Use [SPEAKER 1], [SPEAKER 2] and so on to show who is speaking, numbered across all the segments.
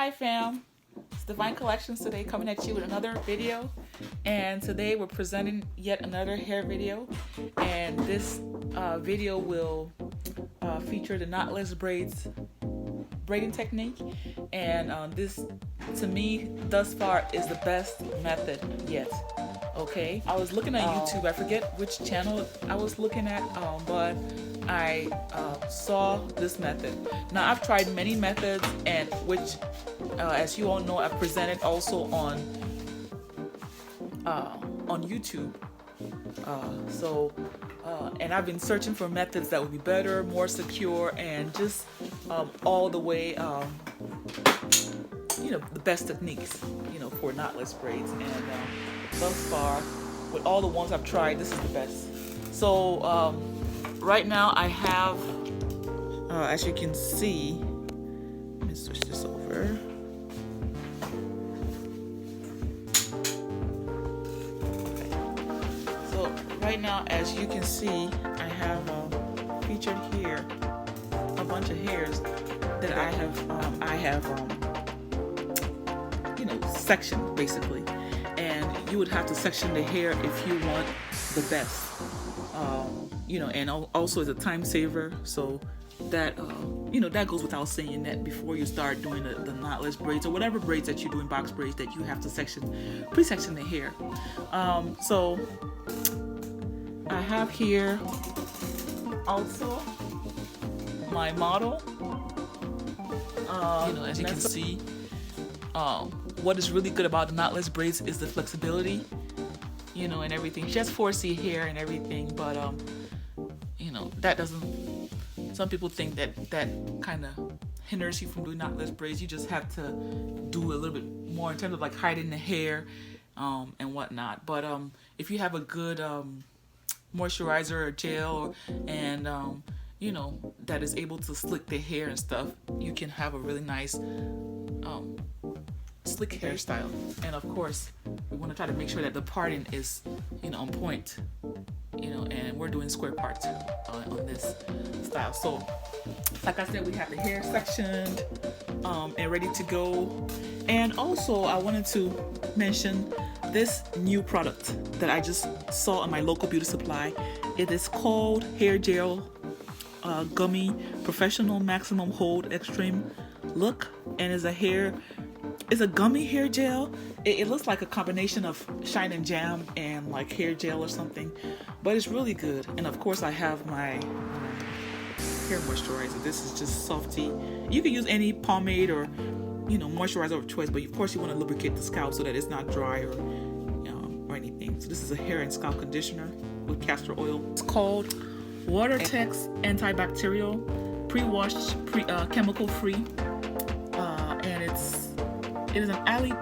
[SPEAKER 1] Hi fam, it's Divine Collections today coming at you with another video, and today we're presenting yet another hair video, and this video will feature the knotless braids braiding technique, and this to me thus far is the best method yet. Okay, I was looking at YouTube, I forget which channel I was looking at, but I saw this method. Now I've tried many methods, and which as you all know, I've presented also on YouTube. And I've been searching for methods that would be better, more secure, and just all the way, the best techniques, for knotless braids. And thus far, with all the ones I've tried, this is the best. So right now I have, as you can see, let me switch this over. Okay. So right now, as you can see, I have featured here a bunch of hairs that I have sectioned basically, and you would have to section the hair if you want the best. And also it's a time saver, so that that goes without saying, that before you start doing the knotless braids or whatever braids that you're doing, box braids, that you have to pre-section the hair. So I have here also my model. As you can see, what is really good about the knotless braids is the flexibility, and everything. She has 4C hair and everything, but that doesn't, some people think that kind of hinders you from doing knotless braids. You just have to do a little bit more in terms of like hiding the hair and whatnot. But if you have a good moisturizer or gel, and that is able to slick the hair and stuff, you can have a really nice slick hairstyle. And of course, we want to try to make sure that the parting is on point, and we're doing square parts on this style. So like I said, we have the hair sectioned and ready to go. And also I wanted to mention this new product that I just saw in my local beauty supply. It is called Hair Gel Gummy Professional Maximum Hold Extreme Look, and it's a gummy hair gel. It looks like a combination of Shine and Jam and like hair gel or something, but it's really good. And of course I have my hair moisturizer. This is just Softy. You can use any pomade or moisturizer of choice, but of course you want to lubricate the scalp so that it's not dry or anything. So this is a hair and scalp conditioner with castor oil. It's called Water-Tex Antibacterial, pre-washed, chemical-free, and it is an Ali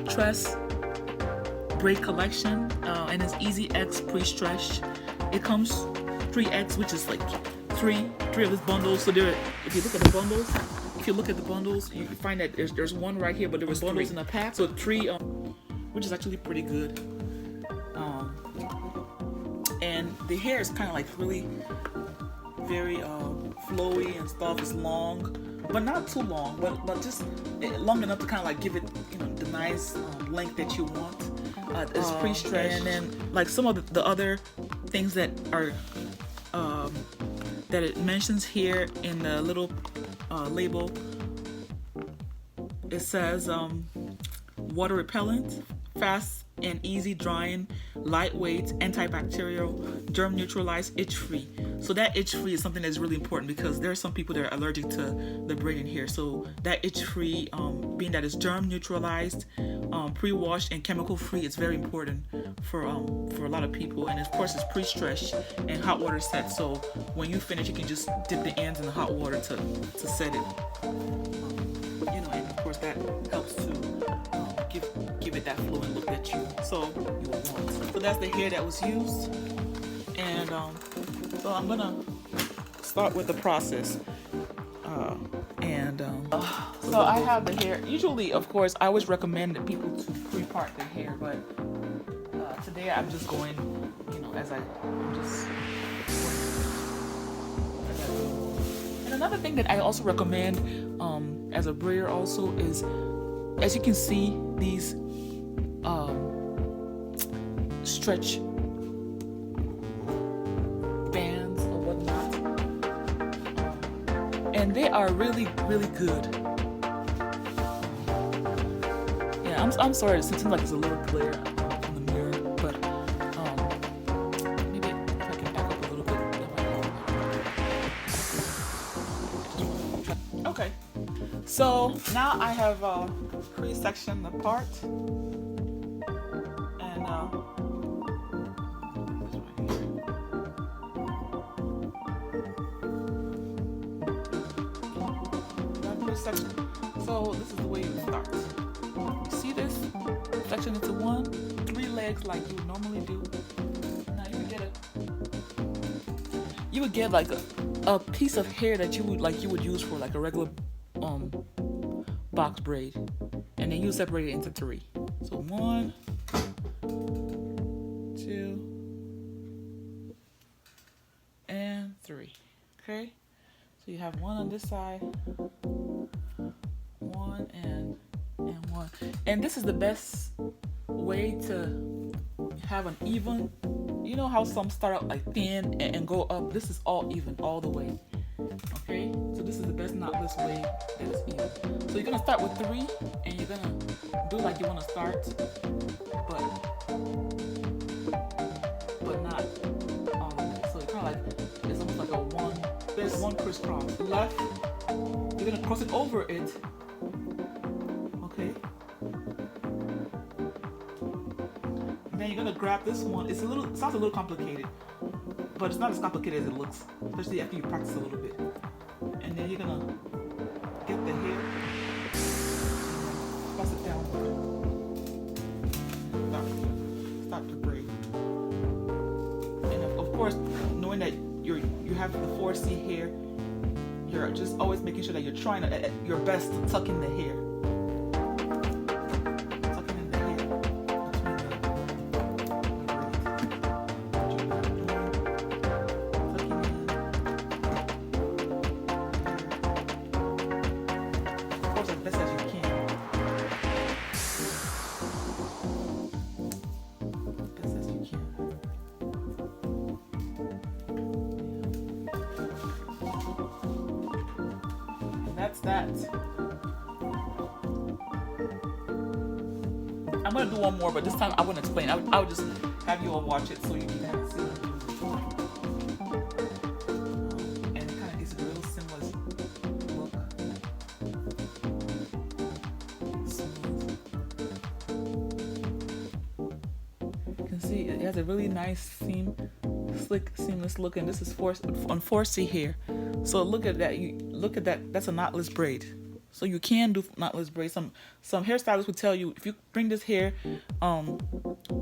[SPEAKER 1] Tress braid collection, and it's Easy X pre-stretch. It comes 3X, which is like three of these bundles. So if you look at the bundles, you find that there's one right here, but there was bundles in a pack, so 3, which is actually pretty good. And the hair is kind of like really very flowy and stuff. It's long, but not too long, but just long enough to kind of like give it the nice length that you want. It's pre-stretched. And then like some of the other things that are that it mentions here in the little label, it says water repellent, fast and easy drying, lightweight, antibacterial, germ neutralized, itch free. So that itch free is something that's really important, because there are some people that are allergic to the braiding hair. So that itch free, being that it's germ neutralized, pre-washed, and chemical free, it's very important for a lot of people. And of course it's pre-stretched and hot water set, so when you finish you can just dip the ends in the hot water to set it. And of course that helps to give it that flowing look that you want. So that's the hair that was used, and so I'm gonna start with the process. So I have the hair. Usually, of course, I always recommend that people to pre-part their hair, but today I'm just going, as I'm just. And another thing that I also recommend as a braider also is, as you can see, these stretch bands or whatnot, and they are really good. Yeah, I'm sorry, it seems like it's a little glare on the mirror, but maybe if I can back up a little bit. Okay, so now I have pre-sectioned the part, and pre-section. So this is the way you start. You see this? Section into 3 legs like you would normally do. Now you would get like a piece of hair that you would use for like a regular box braid, and then you separate it into 3. So 1, 2, and 3. Okay, so you have 1 on this side, 1 and 1, and this is the best way to have an even. You know how some start out like thin and go up? This is all even all the way. Okay, so this is the best knotless way that is even. So you're gonna start with 3, and you're gonna do like you want to start, but not all the way. So it's kind of like it's almost like a one. There's one crisscross. Left, you're gonna cross it over it. Okay. Then you're gonna grab this one. It sounds a little complicated, but it's not as complicated as it looks, especially after you practice a little bit. And then you're gonna get the hair, press it down, start to braid. And of course, knowing that you have the 4C hair, you're just always making sure that you're trying your best to tuck in the hair. That's that. I'm gonna do one more, but this time I wouldn't explain. I would just have you all watch it so you can kind of see. And it kind of gives a real seamless look. You can see it has a really nice slick, seamless look, and this is on 4C hair. So look at that. That's a knotless braid. So you can do knotless braids. Some hairstylists would tell you if you bring this hair to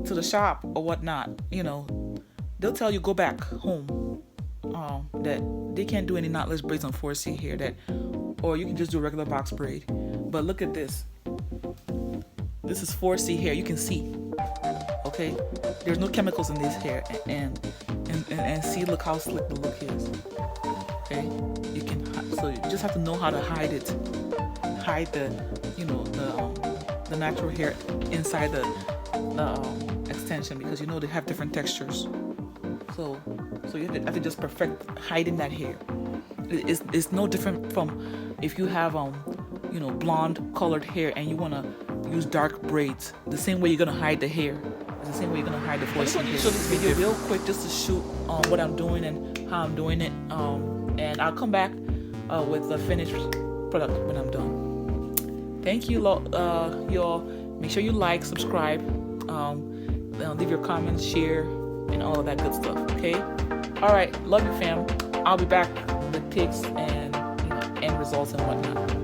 [SPEAKER 1] the shop or whatnot, they'll tell you go back home. That they can't do any knotless braids on 4C hair. Or you can just do a regular box braid. But look at this. This is 4C hair. You can see. Okay, there's no chemicals in this hair, and see, look how slick the look is. Okay, so you just have to know how to hide the natural hair inside the extension, because they have different textures. So you have to just perfect hiding that hair. It's no different from if you have blonde colored hair and you want to use dark braids. The same way you're gonna hide the hair. It's the same way you're gonna hide the 4C hair. I just want to show this video real quick just to shoot what I'm doing and how I'm doing it. And I'll come back with the finished product when I'm done. Thank you, y'all. Make sure you like, subscribe, leave your comments, share, and all of that good stuff. Okay. All right. Love you, fam. I'll be back with pics and end results and whatnot.